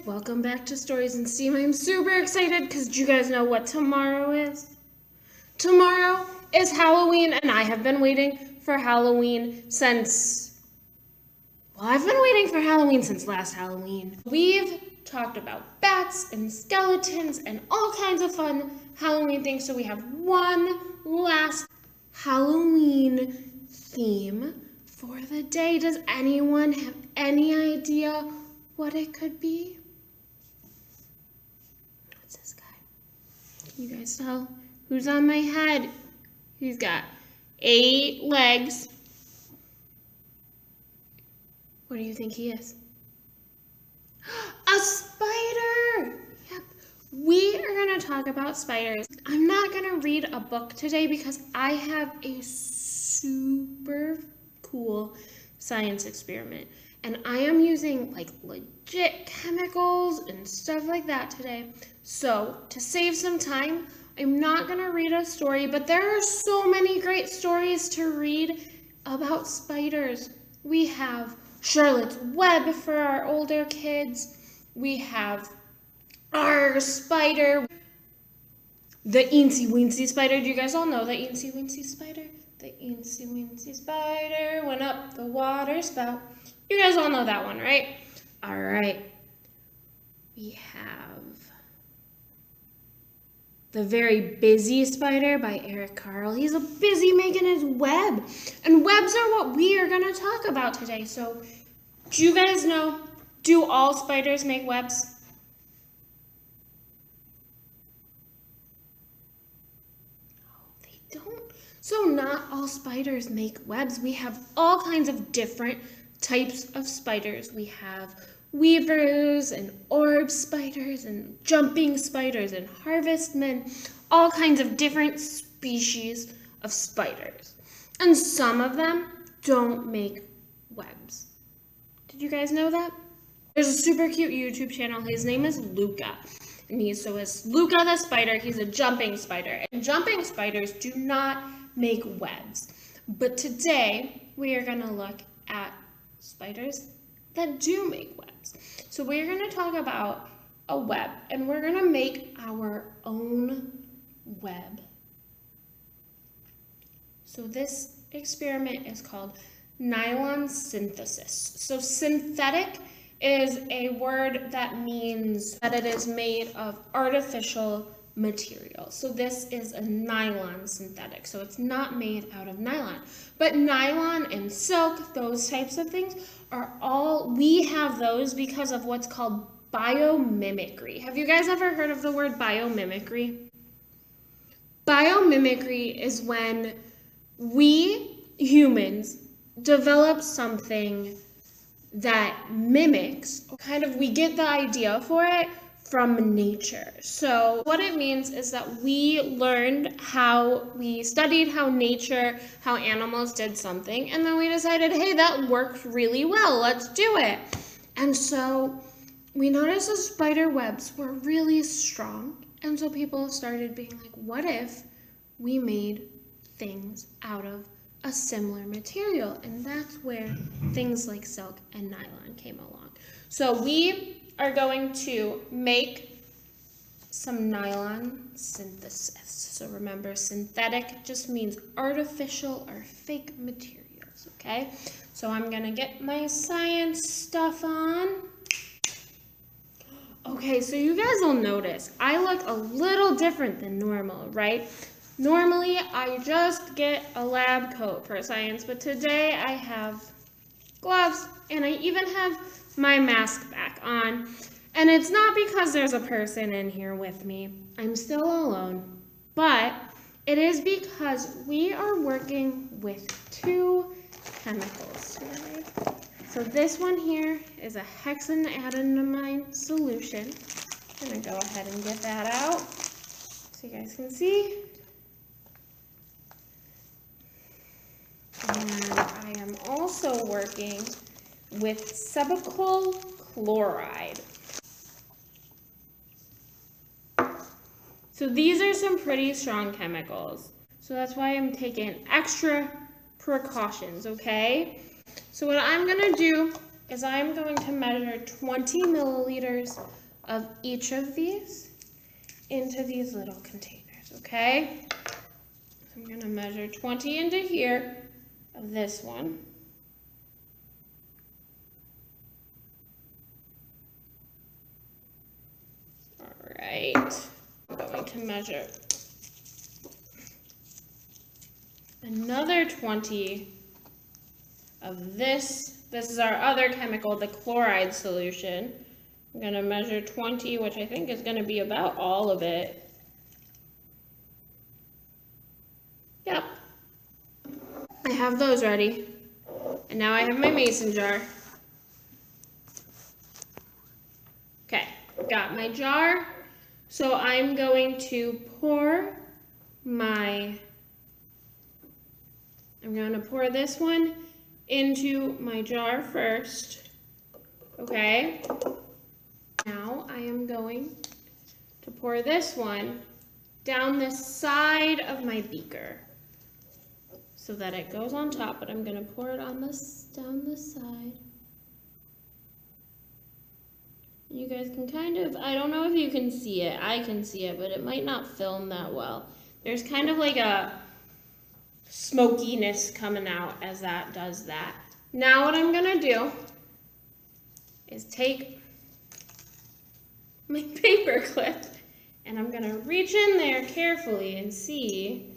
welcome back to Stories and Steam. I'm super excited because do you guys know what tomorrow is? Tomorrow is Halloween, and I have been waiting for Halloween since, I've been waiting for Halloween since last Halloween. We've talked about bats and skeletons and all kinds of fun Halloween things, so we have one last Halloween theme for the day. Does anyone have any idea what it could be? What's this guy? Can you guys tell who's on my head? He's got 8 legs. What do you think he is? A spider! Yep. We are going to talk about spiders. I'm not going to read a book today because I have a super cool science experiment. And I am using like legit chemicals and stuff like that today. So to save some time, I'm not going to read a story, but there are so many great stories to read about spiders. We have Charlotte's Web for our older kids. We have our spider, the Eensy Weensy spider. Do you guys all know the Eensy Weensy spider? The Eensy Weensy spider went up the water spout. You guys all know that one, right? All right. We have The Very Busy Spider by Eric Carle. He's busy making his web. And webs are what we are going to talk about today. So, do you guys know, do all spiders make webs? No, they don't. So not all spiders make webs. We have all kinds of different types of spiders. We have weavers and orb spiders and jumping spiders and harvestmen, all kinds of different species of spiders. And some of them don't make webs. Did you guys know that? There's a super cute YouTube channel. His name is Luca. And he's Luca the spider. He's a jumping spider. And jumping spiders do not make webs. But today we are going to look at spiders that do make webs. So we're going to talk about a web, and we're going to make our own web. So this experiment is called Nylon Synthesis. So synthetic is a word that means that it is made of artificial material. So this is a nylon synthetic. So it's not made out of nylon. But nylon and silk, those types of things are we have those because of what's called biomimicry. Have you guys ever heard of the word biomimicry? Biomimicry is when we humans develop something that mimics, we get the idea for it from nature. So what it means is that we studied how animals did something, and then we decided, hey, that works really well, let's do it. And so we noticed the spider webs were really strong, and so people started being like, what if we made things out of a similar material? And that's where things like silk and nylon came along. So we are going to make some nylon synthesis. So remember, synthetic just means artificial or fake materials, okay? So I'm gonna get my science stuff on. Okay, so you guys will notice I look a little different than normal, right? Normally, I just get a lab coat for science, but today I have gloves, and I even have my mask back on. And it's not because there's a person in here with me. I'm still alone. But it is because we are working with 2 chemicals today. So this one here is a hexadenamide solution. I'm going to go ahead and get that out so you guys can see. And I am also working with subical chloride. So these are some pretty strong chemicals. So that's why I'm taking extra precautions, okay? So what I'm gonna do is I'm going to measure 20 milliliters of each of these into these little containers, okay? So I'm gonna measure 20 into here of this one. All right, I'm going to measure another 20 of this. This is our other chemical, the chloride solution. I'm gonna measure 20, which I think is gonna be about all of it. Yep. I have those ready. And now I have my mason jar. Okay, got my jar. So I'm going to pour this one into my jar first. Okay. Now I am going to pour this one down the side of my beaker so that it goes on top, but I'm going to pour it on down the side. You guys can kind of, I don't know if you can see it. I can see it, but it might not film that well. There's kind of like a smokiness coming out as that does that. Now what I'm going to do is take my paper clip and I'm going to reach in there carefully and see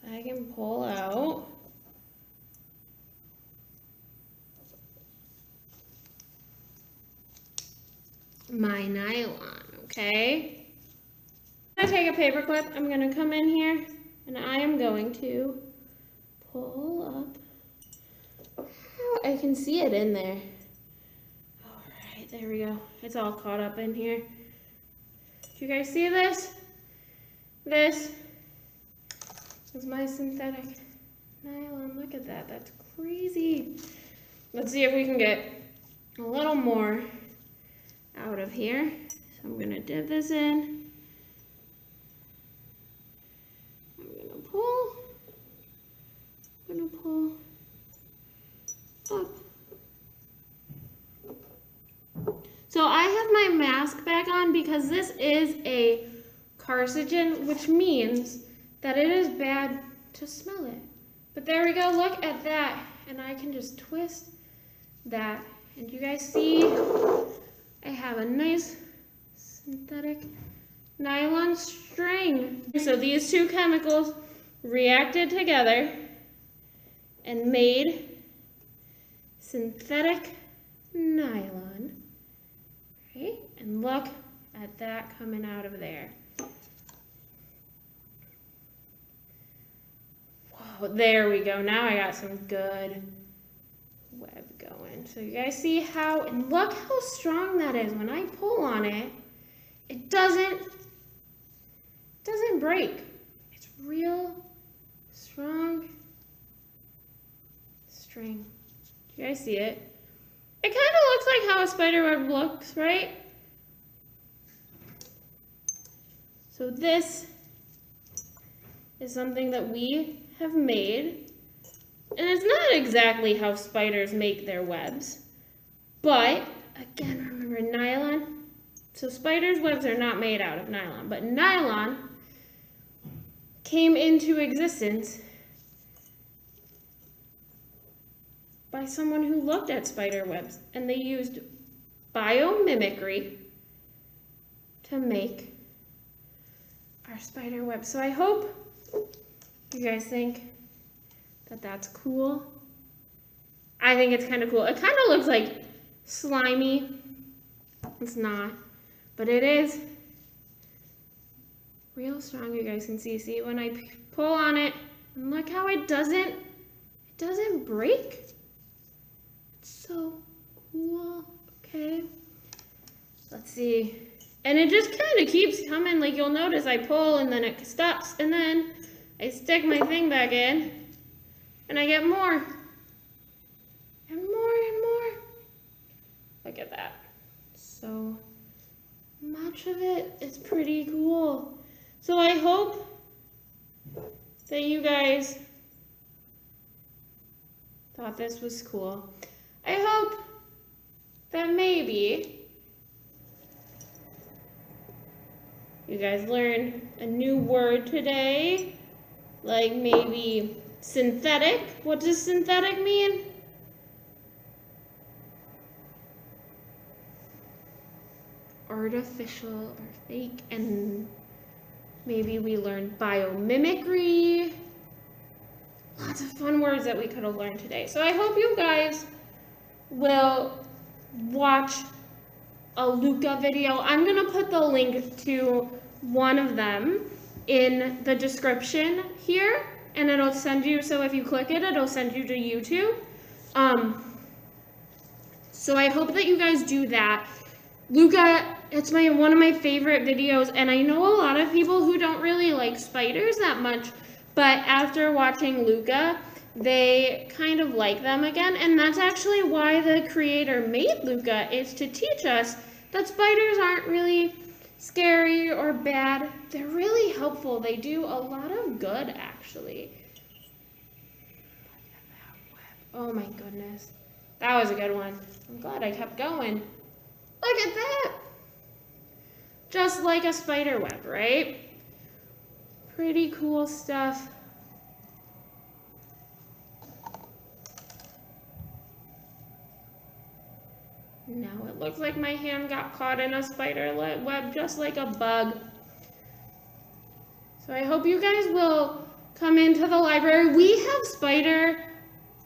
if I can pull out my nylon, okay? I'm going to take a paper clip, I'm going to come in here and I am going to pull up. I can see it in there. All right, there we go. It's all caught up in here. Do you guys see this? This is my synthetic nylon. Look at that, that's crazy. Let's see if we can get a little more out of here. So I'm gonna dip this in. I'm gonna pull up. So I have my mask back on because this is a carcinogen, which means that it is bad to smell it. But there we go, look at that. And I can just twist that. And you guys see, I have a nice synthetic nylon string. So these two chemicals reacted together and made synthetic nylon. Right? And look at that coming out of there. Whoa, there we go. Now I got some good web going. So you guys see how, and look how strong that is. When I pull on it, it doesn't break. It's real strong string. Do you guys see it? It kind of looks like how a spider web looks, right? So this is something that we have made. And it's not exactly how spiders make their webs. But, again, remember nylon. So spiders' webs are not made out of nylon. But nylon came into existence by someone who looked at spider webs, and they used biomimicry to make our spider web. So I hope you guys think that that's cool. I think it's kind of cool. It kind of looks like slimy. It's not, but it is real strong. You guys can see when I pull on it, and look how it doesn't break. So cool. Okay, let's see. And it just kind of keeps coming. Like you'll notice I pull and then it stops and then I stick my thing back in and I get more and more and more. Look at that. So much of it is pretty cool. So I hope that you guys thought this was cool. I hope that maybe you guys learned a new word today, like maybe synthetic. What does synthetic mean? Artificial or fake, and maybe we learned biomimicry. Lots of fun words that we could have learned today. So I hope you guys will watch a Luca video. I'm gonna put the link to one of them in the description here, and it'll send you, so if you click it, it'll send you to YouTube. So I hope that you guys do that. Luca, it's one of my favorite videos, and I know a lot of people who don't really like spiders that much, but after watching Luca, they kind of like them again, and that's actually why the creator made Luca, is to teach us that spiders aren't really scary or bad. They're really helpful. They do a lot of good, actually. Look at that web. Oh my goodness. That was a good one. I'm glad I kept going. Look at that! Just like a spider web, right? Pretty cool stuff. Now it looks like my hand got caught in a spider web just like a bug. So I hope you guys will come into the library. We have spider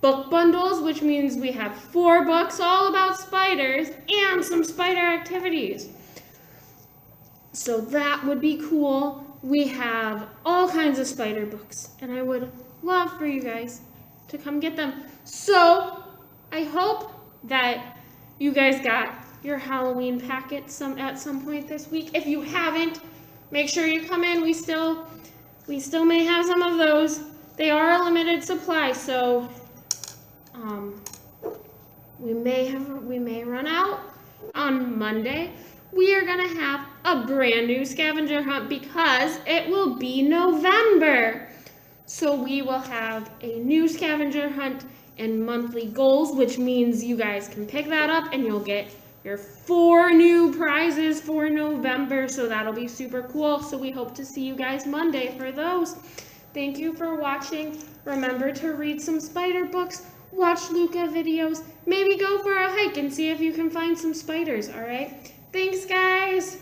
book bundles, which means we have 4 books all about spiders and some spider activities. So that would be cool. We have all kinds of spider books, and I would love for you guys to come get them. So I hope that you guys got your Halloween packet at some point this week. If you haven't, make sure you come in. We still may have some of those. They are a limited supply, so we may run out. On Monday, we are gonna have a brand new scavenger hunt because it will be November. So we will have a new scavenger hunt and monthly goals, which means you guys can pick that up and you'll get your 4 new prizes for November. So that'll be super cool. So we hope to see you guys Monday for those. Thank you for watching. Remember to read some spider books, watch Luca videos, maybe go for a hike and see if you can find some spiders, all right? Thanks, guys.